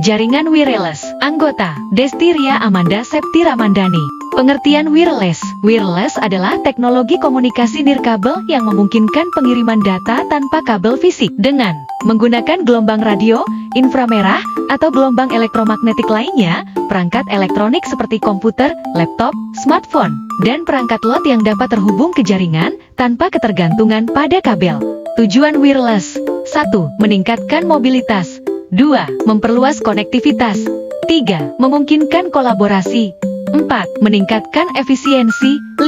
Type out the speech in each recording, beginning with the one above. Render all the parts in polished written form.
Jaringan wireless. Anggota, Destiria Amanda Septi Ramandani. Pengertian wireless. Wireless adalah teknologi komunikasi nirkabel yang memungkinkan pengiriman data tanpa kabel fisik dengan menggunakan gelombang radio, inframerah, atau gelombang elektromagnetik lainnya, perangkat elektronik seperti komputer, laptop, smartphone, dan perangkat lot yang dapat terhubung ke jaringan tanpa ketergantungan pada kabel. Tujuan wireless: 1. Meningkatkan mobilitas. 2. Memperluas konektivitas. 3. Memungkinkan kolaborasi. 4. Meningkatkan efisiensi. 5.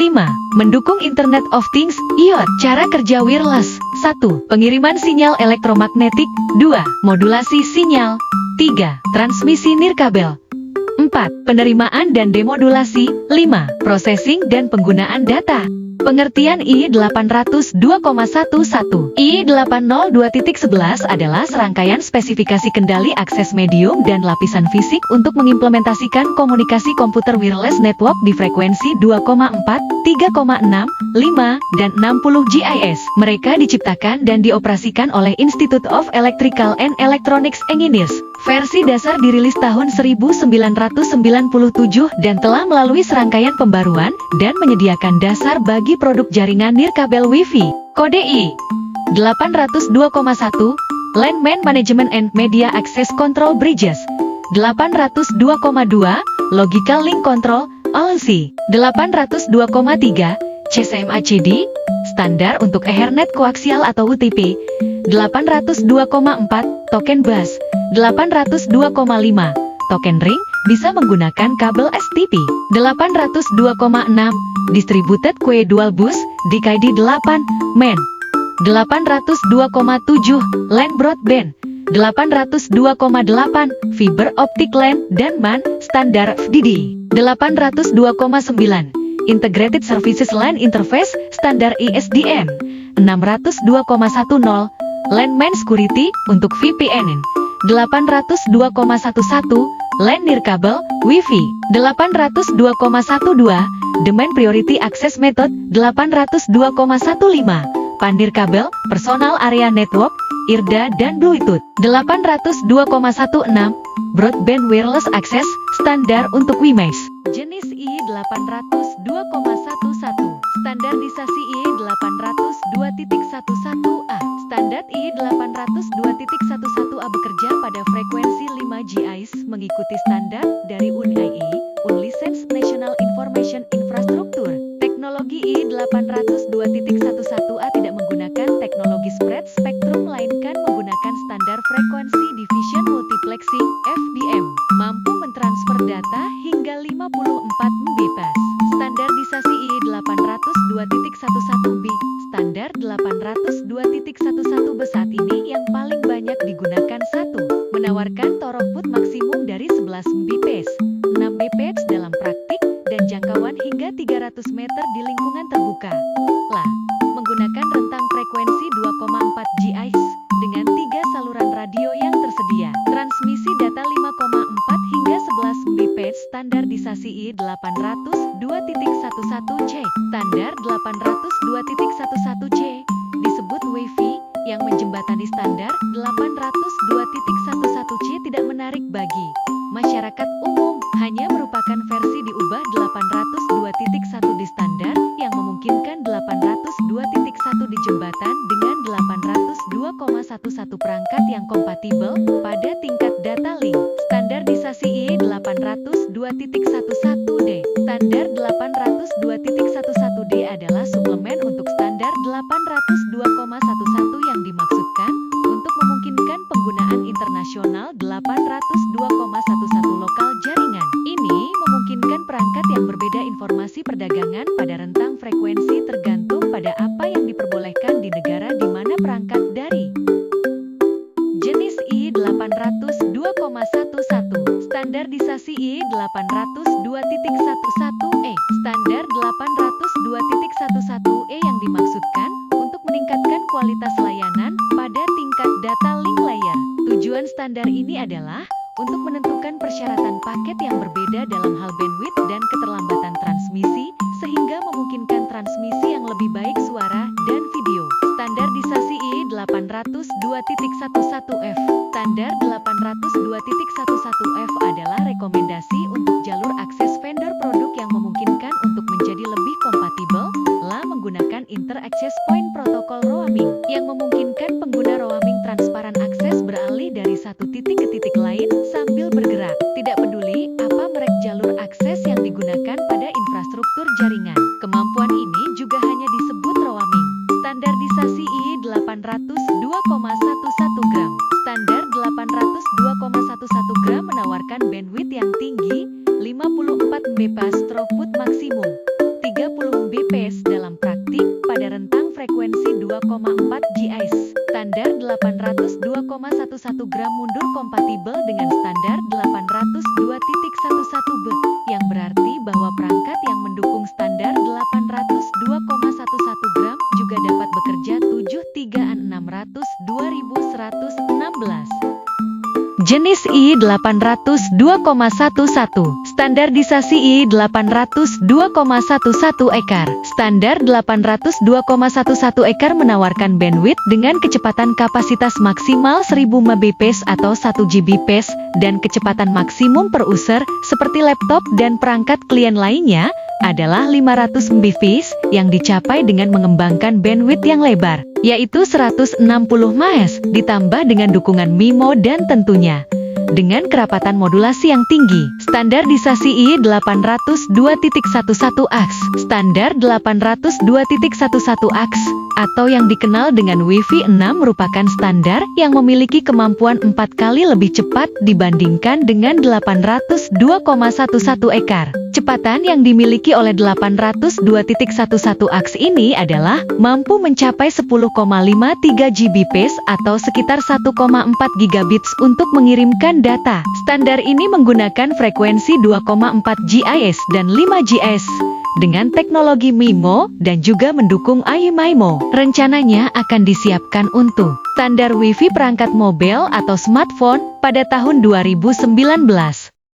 Mendukung Internet of Things, IoT. Cara kerja wireless: 1. Pengiriman sinyal elektromagnetik. 2. Modulasi sinyal. 3. Transmisi nirkabel. 4. Penerimaan dan demodulasi. 5. Processing dan penggunaan data. Pengertian I802,11. I802.11 adalah serangkaian spesifikasi kendali akses medium dan lapisan fisik untuk mengimplementasikan komunikasi komputer wireless network di frekuensi 2,4, 3,6, 5, dan 60 GHz. Mereka diciptakan dan dioperasikan oleh Institute of Electrical and Electronics Engineers. Versi dasar dirilis tahun 1997 dan telah melalui serangkaian pembaruan dan menyediakan dasar bagi produk jaringan nirkabel Wi-Fi. Kode I802,1 LAN Management and Media Access Control Bridges. 802,2 Logical Link Control (LLC). 802,3 CCMA-CD standar untuk Ethernet koaksial atau UTP. 802,4 Token Bus. 802,5 Token Ring bisa menggunakan kabel STP. 802,6 Distributed Queue Dual Bus DKD8 MAN. 802,7 LAN Broadband. 802,8 Fiber Optic LAN dan MAN standar FDD. 802,9 Integrated Services LAN Interface standar ISDN. 602,10 LAN Main Security untuk VPN. 802,11 LAN nirkabel Wi-Fi. 802,12 Domain Priority Access Method. 802,15 PAN nirkabel Personal Area Network IRDA dan Bluetooth. 802,16 Broadband Wireless Access standar untuk WiMAX. Jenis I802,11 standarisasi I802.11a. Standar I802.11a bekerja pada frekuensi 5 GHz mengikuti standar dari UNIE, Unlicensed National Information Infrastructure. Teknologi I802.11a tidak menggunakan teknologi spread spectrum melainkan menggunakan standar frekuensi division multiplexing (FDM). Mampu mentransfer data hingga 54 Mbps. Standarisasi I802.11b. Standar 802.11b saat ini yang paling banyak digunakan. 1. Menawarkan throughput maksimum dari 11 Mbps, 6 Mbps dalam praktik, dan jangkauan hingga 300 meter di lingkungan terbuka. Menggunakan rentang frekuensi 2,4 GHz dengan 3 saluran radio yang tersedia. Transmisi data 5,4 hingga 11 Mbps. Standarisasi I802.11c. Standar 802.11c disebut Wi-Fi yang menjembatani standar 802.11c tidak menarik bagi masyarakat umum, hanya merupakan versi diubah 802.1 di standar yang memungkinkan 802.1 di jembatan dengan 802,11 perangkat yang kompatibel pada tingkat data link. Standarisasi I802.11d. Standar 802.11d adalah suplemen untuk standar 802,11 yang dimaksudkan untuk memungkinkan penggunaan internasional 802,11 lokal jaringan. Ini memungkinkan perangkat yang berbeda informasi perdagangan pada rentang frekuensi tergantung pada apa yang diperbolehkan di negara di mana perangkat dari. Jenis I802,11. Standarisasi I802.11e. Standar 802.11e yang dimaksudkan untuk meningkatkan kualitas layanan pada tingkat data link layer. Tujuan standar ini adalah untuk menentukan persyaratan paket yang berbeda dalam hal bandwidth dan keterlambatan transmisi, sehingga memungkinkan transmisi yang lebih baik suara dan video. Standarisasi IE802.11f. Standar 802.11f adalah rekomendasi untuk jalur akses vendor produk yang memungkinkan untuk menjadi lebih kompatibel menggunakan Inter-Access Point Protocol Roaming yang memungkinkan pengguna roaming transparan akses beralih dari satu titik ke titik lain sambil bergerak. Tidak peduli apa merek jalur akses yang digunakan pada infrastruktur jaringan. Kemampuan ini juga hanya disebut roaming. Standarisasi IE802,11 gram. Standar 802,11 gram menawarkan bandwidth yang tinggi, 54 Mbps throughput maksimum, 30 Mbps dalam praktik pada rentang frekuensi 2,4 GHz. Standar 802,11 gram mundur kompatibel dengan standar 802.11b, yang berarti bahwa perangkat yang mendukung standar 802,11 gram juga dapat bekerja 73600/2116. Jenis IE802,11. Standarisasi IE802,11 ekar. Standar 802,11 ekar menawarkan bandwidth dengan kecepatan kapasitas maksimal 1000 Mbps atau 1 Gbps dan kecepatan maksimum per user seperti laptop dan perangkat klien lainnya adalah 500 Mbps yang dicapai dengan mengembangkan bandwidth yang lebar, yaitu 160 Mbps ditambah dengan dukungan MIMO dan tentunya dengan kerapatan modulasi yang tinggi. Standarisasi IE802.11ax. Standar 802.11ax atau yang dikenal dengan Wi-Fi 6 merupakan standar yang memiliki kemampuan 4 kali lebih cepat dibandingkan dengan 802,11 ekar. Kecepatan yang dimiliki oleh 802.11ax ini adalah mampu mencapai 10,53 Gbps atau sekitar 1,4 gigabits untuk mengirimkan data. Standar ini menggunakan frekuensi 2,4 GHz dan 5 GHz dengan teknologi MIMO dan juga mendukung iMIMO. Rencananya akan disiapkan untuk standar Wi-Fi perangkat mobil atau smartphone pada tahun 2019.